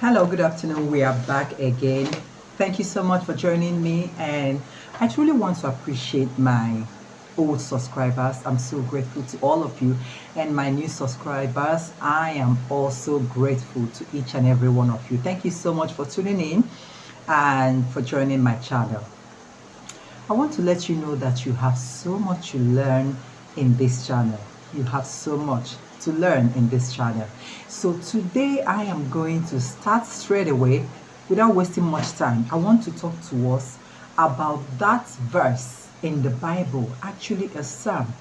Hello, good afternoon. We are back again. Thank you so much for joining me. And I truly want to appreciate my old subscribers. I'm so grateful to all of you. And my new subscribers, I am also grateful to each and every one of you. Thank you so much for tuning in and for joining my channel. I want to let you know that you have so much to learn in this channel. You have so much to learn in this channel. So today I am going to start straight away without wasting much time. I want to talk to us about that verse in the Bible, actually a psalm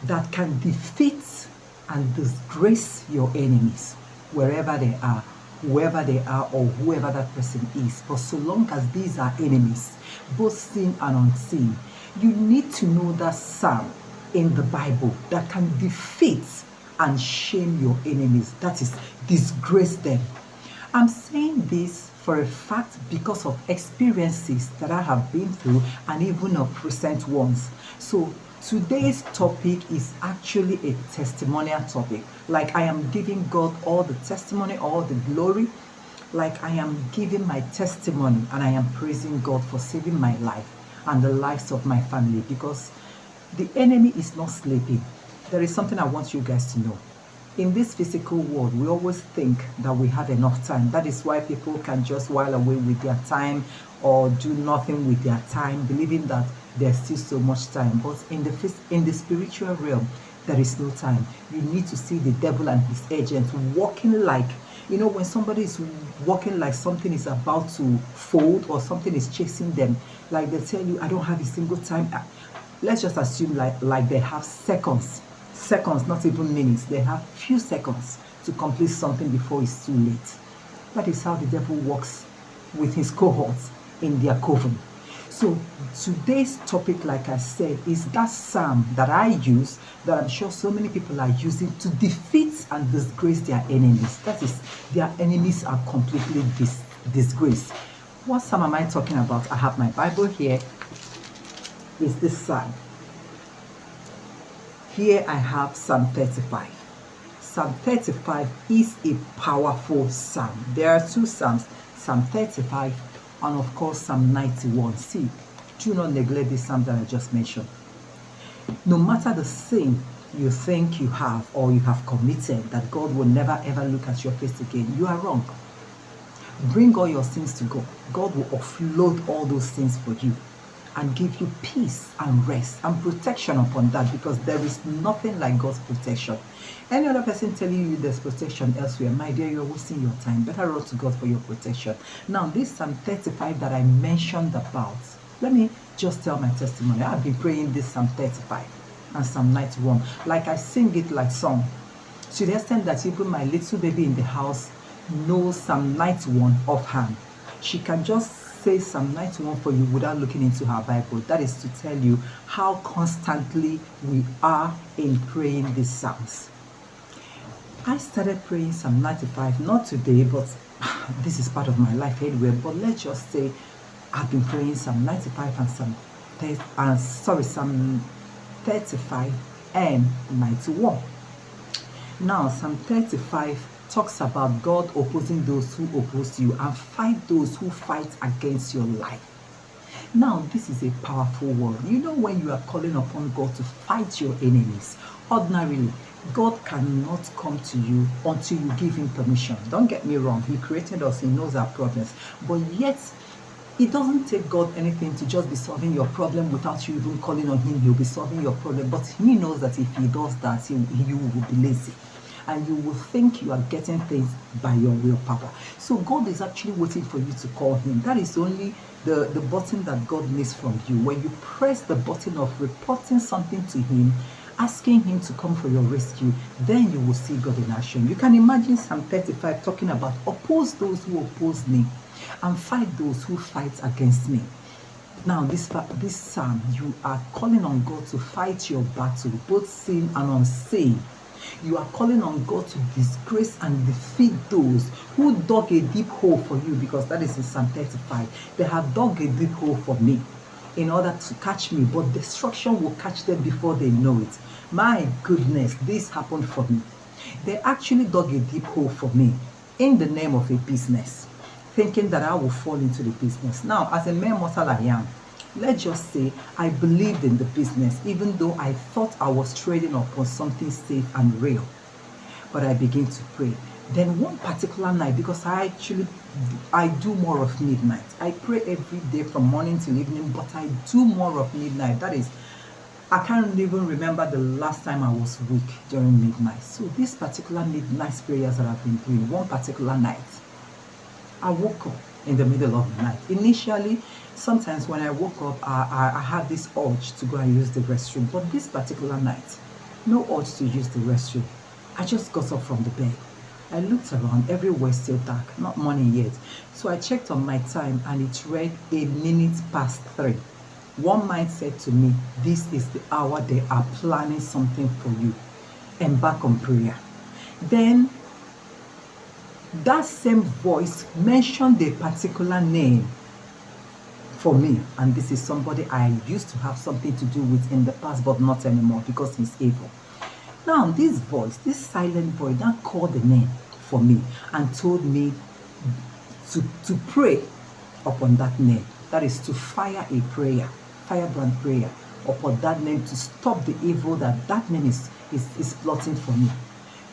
that can defeat and disgrace your enemies wherever they are, whoever they are, or whoever that person is. But so long as these are enemies, both seen and unseen, you need to know that psalm in the Bible that can defeat and shame your enemies, that is, disgrace them. I'm saying this for a fact because of experiences that I have been through and even of recent ones. So today's topic is actually a testimonial topic. Like I am giving God all the testimony, all the glory. Like I am giving my testimony and I am praising God for saving my life and the lives of my family, because the enemy is not sleeping. There is something I want you guys to know. In this physical world, we always think that we have enough time. That is why people can just while away with their time or do nothing with their time, believing that there's still so much time. But in the spiritual realm, there is no time. You need to see the devil and his agents walking like, when somebody is walking like something is about to fold or something is chasing them, like they tell you, I don't have a single time. Let's just assume like they have seconds, not even minutes. They have few seconds to complete something before it's too late. That is how the devil works with his cohorts in their coven. So today's topic, like I said, is that psalm that I use, that I'm sure so many people are using to defeat and disgrace their enemies. That is, their enemies are completely disgraced. What psalm am I talking about? I have my Bible here. Is this psalm. Here I have Psalm 35. Psalm 35 is a powerful psalm. There are two psalms, Psalm 35 and of course Psalm 91. See, do not neglect this psalm that I just mentioned. No matter the sin you think you have or you have committed, that God will never ever look at your face again, you are wrong. Bring all your sins to God. God will offload all those sins for you and give you peace and rest and protection upon that, because there is nothing like God's protection. Any other person telling you there's protection elsewhere, my dear, you're wasting your time. Better run to God for your protection. Now, this Psalm 35 that I mentioned about, let me just tell my testimony. I've been praying this Psalm 35 and Psalm 91. Like I sing it like song. To the extent that even my little baby in the house knows Psalm 91 offhand. She can just say Psalm 91 for you without looking into her Bible. That is to tell you how constantly we are in praying these psalms. I started praying Psalm 95 not today, but this is part of my life anyway. But let's just say I've been praying Psalm 95 and Psalm 35 and 91. Now Psalm 35 talks about God opposing those who oppose you and fight those who fight against your life. Now, this is a powerful word. When you are calling upon God to fight your enemies, ordinarily, God cannot come to you until you give him permission. Don't get me wrong. He created us. He knows our problems. But yet, it doesn't take God anything to just be solving your problem without you even calling on him. He'll be solving your problem. But he knows that if he does that, you will be lazy. And you will think you are getting things by your willpower. So God is actually waiting for you to call him. That is only the button that God needs from you. When you press the button of reporting something to him, asking him to come for your rescue, then you will see God in action. You can imagine Psalm 35 talking about oppose those who oppose me and fight those who fight against me. Now, this psalm, you are calling on God to fight your battle, both seen and unseen. You are calling on God to disgrace and defeat those who dug a deep hole for you, because that is in Psalm 35. They have dug a deep hole for me in order to catch me, but destruction will catch them before they know it. My goodness, this happened for me. They actually dug a deep hole for me. in the name of a business, thinking that I will fall into the business. Now, as a mere mortal I am, let's just say I believed in the business, even though I thought I was trading upon something safe and real. But I begin to pray. Then one particular night, because I do more of midnight. I pray every day from morning till evening, but I do more of midnight. That is, I can't even remember the last time I was weak during midnight. So these particular midnight prayers that I've been doing, one particular night, I woke up in the middle of the night. Initially, sometimes when I woke up, I had this urge to go and use the restroom. But this particular night, no urge to use the restroom. I just got up from the bed. I looked around, everywhere still dark, not morning yet. So I checked on my time and it read 3:08. One mind said to me, this is the hour they are planning something for you. Embark on prayer. Then that same voice mentioned a particular name for me, and this is somebody I used to have something to do with in the past, but not anymore because he's evil. Now this voice, this silent voice, now called the name for me and told me to pray upon that name. That is to fire a prayer, firebrand prayer upon that name to stop the evil that name is plotting for me.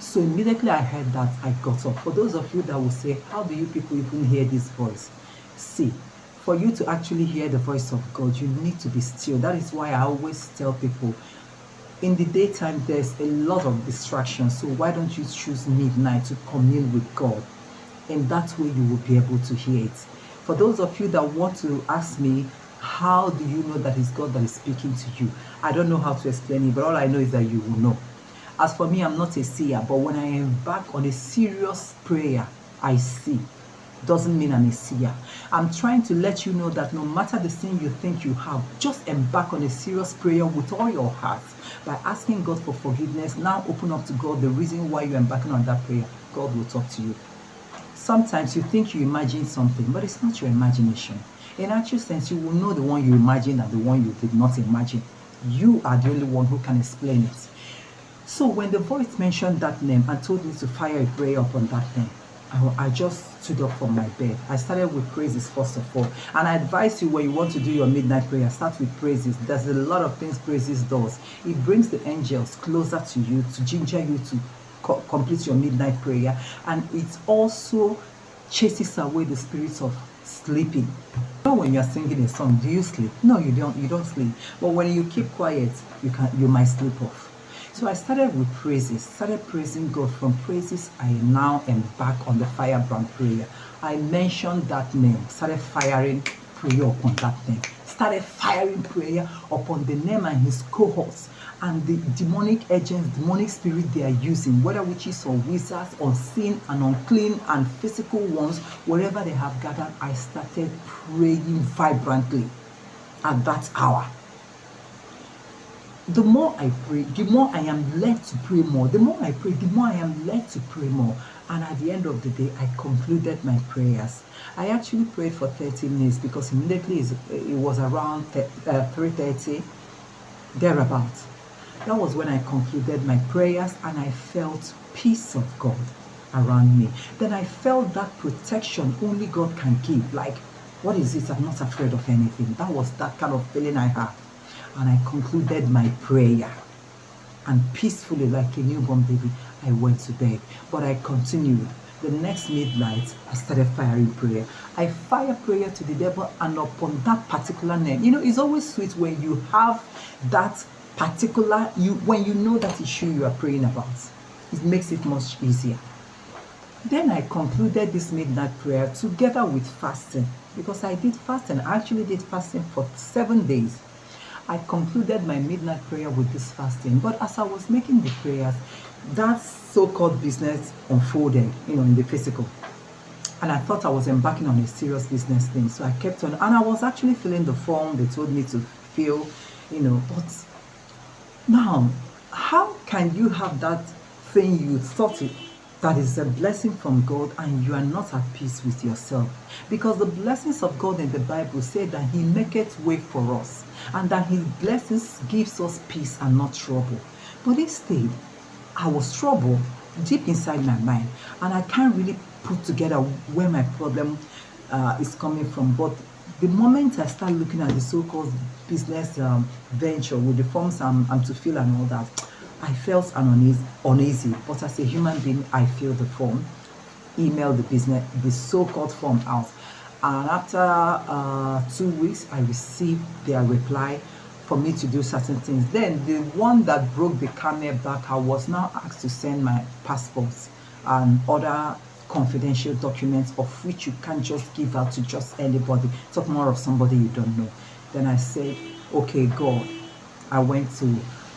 So immediately I heard that, I got up. For those of you that will say, how do you people even hear this voice? See, for you to actually hear the voice of God, you need to be still. That is why I always tell people, in the daytime, there's a lot of distractions. So why don't you choose midnight to commune with God? And that way you will be able to hear it. For those of you that want to ask me, how do you know that it's God that is speaking to you? I don't know how to explain it, but all I know is that you will know. As for me, I'm not a seer, but when I embark on a serious prayer, I see. Doesn't mean I'm a seer. I'm trying to let you know that no matter the sin you think you have, just embark on a serious prayer with all your heart by asking God for forgiveness. Now open up to God the reason why you're embarking on that prayer. God will talk to you. Sometimes you think you imagine something, but it's not your imagination. In actual sense, you will know the one you imagined and the one you did not imagine. You are the only one who can explain it. So when the voice mentioned that name and told me to fire a prayer upon that name, I just stood up from my bed. I started with praises first of all. And I advise you, when you want to do your midnight prayer, start with praises. There's a lot of things praises does. It brings the angels closer to you, to ginger you to complete your midnight prayer. And it also chases away the spirits of sleeping. You know, when you're singing a song, do you sleep? No, you don't sleep. But when you keep quiet, you might sleep off. So I started with praises, started praising God. From praises, I now embark on the firebrand prayer. I mentioned that name, started firing prayer upon that name, started firing prayer upon the name and his cohorts and the demonic agents, demonic spirit they are using, whether witches or wizards, unseen and unclean and physical ones, wherever they have gathered. I started praying vibrantly at that hour. The more I pray, the more I am led to pray more. The more I pray, the more I am led to pray more. And at the end of the day, I concluded my prayers. I actually prayed for 30 minutes because immediately it was around 3:30, thereabouts. That was when I concluded my prayers and I felt peace of God around me. Then I felt that protection only God can give. Like, what is it? I'm not afraid of anything. That was that kind of feeling I had. And I concluded my prayer. And peacefully, like a newborn baby, I went to bed. But I continued. The next midnight, I started firing prayer. I fire prayer to the devil and upon that particular name. You know, it's always sweet when you have that particular, when you know that issue you are praying about. It makes it much easier. Then I concluded this midnight prayer together with fasting. Because I did fasting. I actually did fasting for 7 days. I concluded my midnight prayer with this fasting. But as I was making the prayers, that so-called business unfolded, in the physical. And I thought I was embarking on a serious business thing. So I kept on. And I was actually filling the form they told me to fill, But now, how can you have that thing you thought that is a blessing from God and you are not at peace with yourself? Because the blessings of God in the Bible say that he maketh way for us and that his blessings gives us peace and not trouble. But instead, I was troubled deep inside my mind and I can't really put together where my problem is coming from. But the moment I start looking at the so-called business venture with the forms I'm to fill and all that, I felt uneasy. But as a human being, I filled the form, emailed the so-called form out. And after 2 weeks, I received their reply for me to do certain things. Then the one that broke the camel back, I was now asked to send my passports and other confidential documents of which you can't just give out to just anybody. Talk more of somebody you don't know. Then I said, okay, God. I went to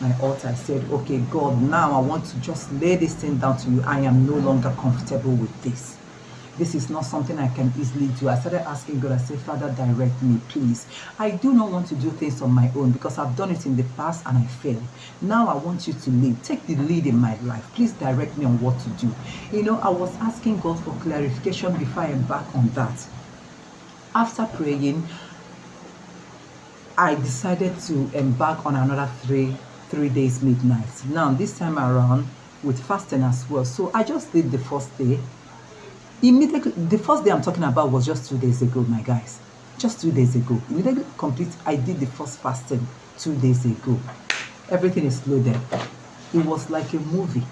my altar. I said, okay, God, now I want to just lay this thing down to you. I am no longer comfortable with this. This is not something I can easily do. I started asking God, I said, Father, direct me, please. I do not want to do things on my own because I've done it in the past and I failed. Now I want you to lead. Take the lead in my life. Please direct me on what to do. You know, I was asking God for clarification before I embark on that. After praying, I decided to embark on another three days midnight. Now, this time around, with fasting as well. So I just did the first day. Immediately, the first day I'm talking about was just 2 days ago, my guys. Just 2 days ago. Immediately complete, I did the first fasting 2 days ago. Everything is loaded. It was like a movie.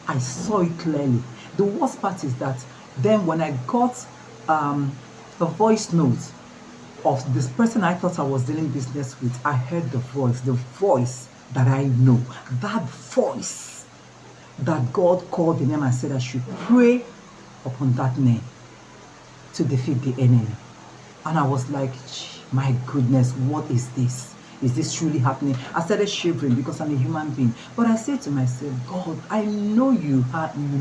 I saw it clearly. The worst part is that then when I got a voice note of this person I thought I was dealing business with, I heard the voice that I know. That voice that God called the name and said I should pray upon that name to defeat the enemy. And I was like, my goodness, what is this? Is this truly happening? I started shivering because I'm a human being. But I said to myself, God, I know you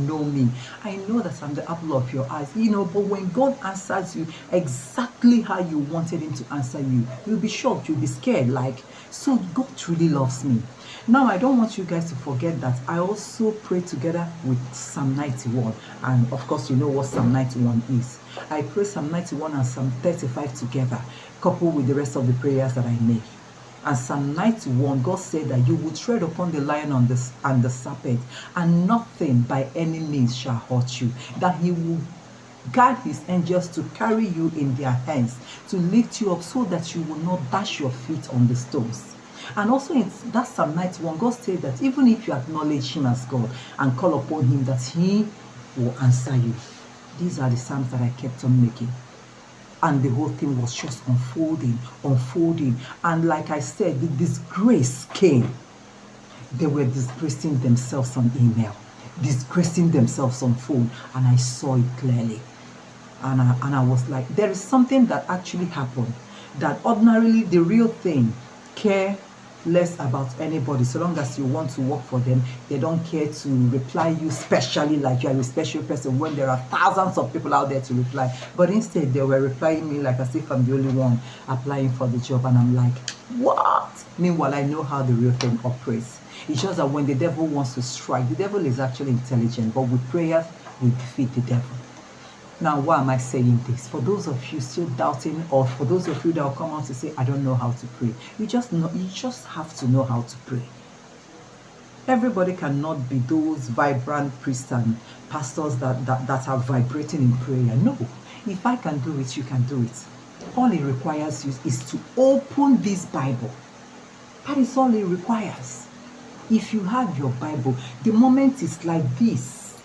know me. I know that I'm the apple of your eyes. You know, but when God answers you exactly how you wanted him to answer you, you'll be shocked, you'll be scared. Like, so God truly loves me. Now, I don't want you guys to forget that I also pray together with Psalm 91. And of course, you know what Psalm 91 is. I pray Psalm 91 and Psalm 35 together, coupled with the rest of the prayers that I make. And Psalm 91, God said that you will tread upon the lion and the serpent, and nothing by any means shall hurt you. That he will guide his angels to carry you in their hands, to lift you up so that you will not dash your feet on the stones. And also in that Psalm 91, God said that even if you acknowledge him as God and call upon him, that he will answer you. These are the psalms that I kept on making. And the whole thing was just unfolding. And like I said, the disgrace came. They were disgracing themselves on email, disgracing themselves on phone, and I saw it clearly. And I was like, there is something that actually happened, that ordinarily the real thing care less about anybody. So long as you want to work for them, they don't care to reply you specially like you are a special person when there are thousands of people out there to reply. But instead, they were replying me like as if I'm the only one applying for the job. And I'm like, what? Meanwhile, I know how the real thing operates. It's just that when the devil wants to strike, the devil is actually intelligent, but with prayers, we defeat the devil. Now, why am I saying this? For those of you still doubting, or for those of you that will come out to say, I don't know how to pray. You just have to know how to pray. Everybody cannot be those vibrant priests and pastors that are vibrating in prayer. No. If I can do it, you can do it. All it requires you is to open this Bible. That is all it requires. If you have your Bible, the moment it's like this,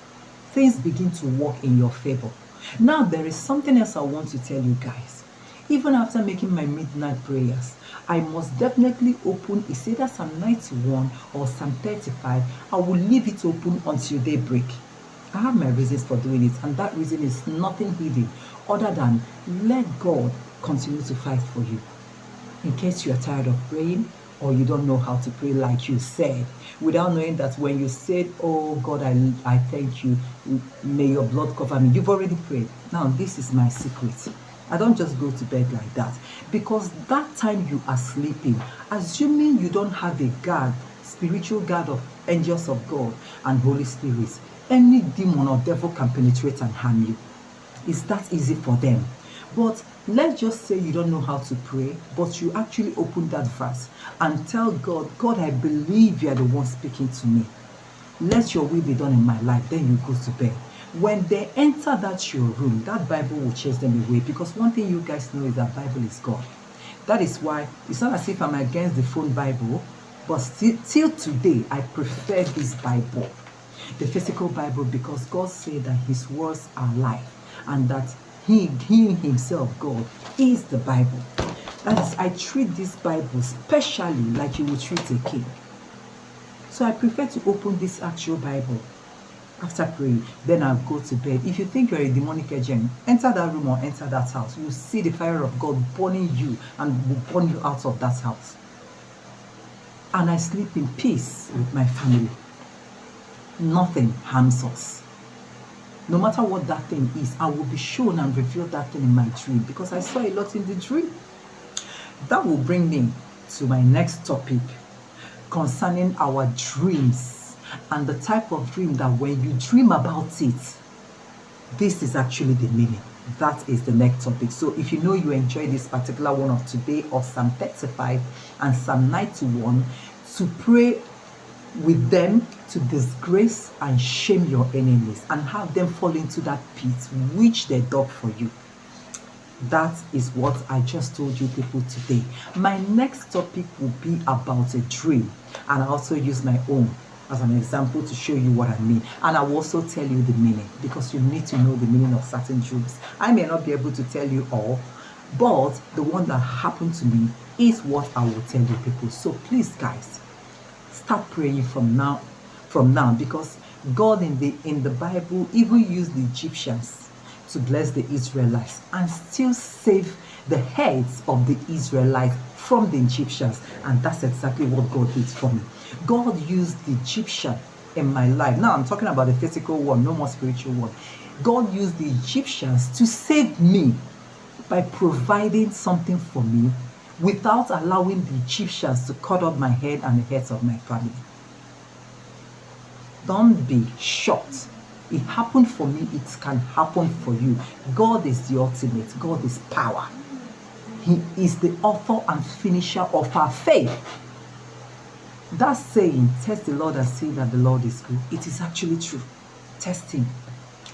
things begin to work in your favor. Now, there is something else I want to tell you guys. Even after making my midnight prayers, I must definitely open, it's either Psalm 91 or Psalm 35. I will leave it open until daybreak. I have my reasons for doing it, and that reason is nothing hidden other than let God continue to fight for you. In case you are tired of praying, or you don't know how to pray like you said, without knowing that when you said, oh God, I thank you, may your blood cover me, you've already prayed. Now, this is my secret. I don't just go to bed like that, because that time you are sleeping, assuming you don't have a guard, spiritual guard of angels of God and Holy Spirit, any demon or devil can penetrate and harm you. It's that easy for them. But let's just say you don't know how to pray, but you actually open that verse and tell God, God, I believe you are the one speaking to me. Let your will be done in my life. Then you go to bed. When they enter that your room, that Bible will chase them away, because one thing you guys know is that Bible is God. That is why it's not as if I'm against the phone Bible, but still till today I prefer this Bible, the physical Bible, because God said that his words are life, and that he himself, God, is the Bible. That is, I treat this Bible specially like you would treat a king. So I prefer to open this actual Bible after praying, then I'll go to bed. If you think you're a demonic agent, enter that room or enter that house. You'll see the fire of God burning you and will burn you out of that house. And I sleep in peace with my family. Nothing harms us. No matter what that thing is, I will be shown and revealed that thing in my dream, because I saw a lot in the dream. That will bring me to my next topic concerning our dreams, and the type of dream that when you dream about it, this is actually the meaning. That is the next topic. So if you know you enjoy this particular one of today, of Psalm 35 and Psalm 91, to pray with them to disgrace and shame your enemies and have them fall into that pit which they dug for you. That is what I just told you people today. My next topic will be about a dream, and I also use my own as an example to show you what I mean, and I will also tell you the meaning, because you need to know the meaning of certain dreams. I may not be able to tell you all, but the one that happened to me is what I will tell you people. So please guys, start praying from now, because God in the Bible even used the Egyptians to bless the Israelites and still save the heads of the Israelites from the Egyptians. And that's exactly what God did for me. God used the Egyptian in my life. Now I'm talking about the physical one, no more spiritual one. God used the Egyptians to save me by providing something for me without allowing the Egyptians to cut off my head and the heads of my family. Don't be shocked. It happened for me, it can happen for you. God is the ultimate. God is power. He is the author and finisher of our faith. That saying, test the Lord and see that the Lord is good, it is actually true. Test him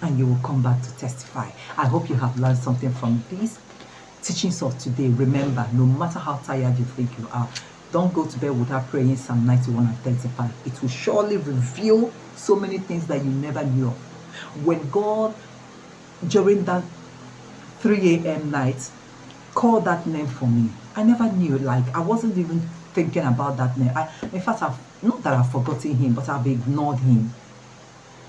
and you will come back to testify. I hope you have learned something from these teachings of today. Remember, no matter how tired you think you are, don't go to bed without praying Psalm 91 and 35. It will surely reveal so many things that you never knew of. When God, during that 3 a.m. night, called that name for me, I never knew. Like, I wasn't even thinking about that name. In fact, not that I've forgotten him, but I've ignored him.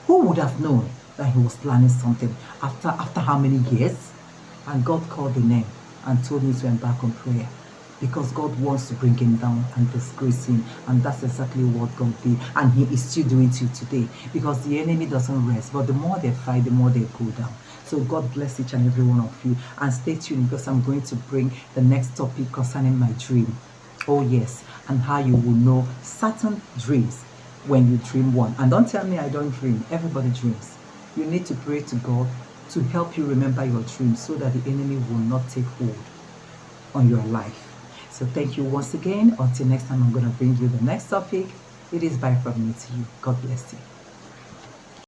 Who would have known that he was planning something after how many years? And God called the name and told me to embark on prayer, because God wants to bring him down and disgrace him. And that's exactly what God did. And he is still doing to today, because the enemy doesn't rest. But the more they fight, the more they go down. So God bless each and every one of you. And stay tuned, because I'm going to bring the next topic concerning my dream. Oh yes, and how you will know certain dreams when you dream one. And don't tell me I don't dream. Everybody dreams. You need to pray to God to help you remember your dreams, so that the enemy will not take hold on your life. So thank you once again. Until next time, I'm going to bring you the next topic. It is bye from me to you. God bless you.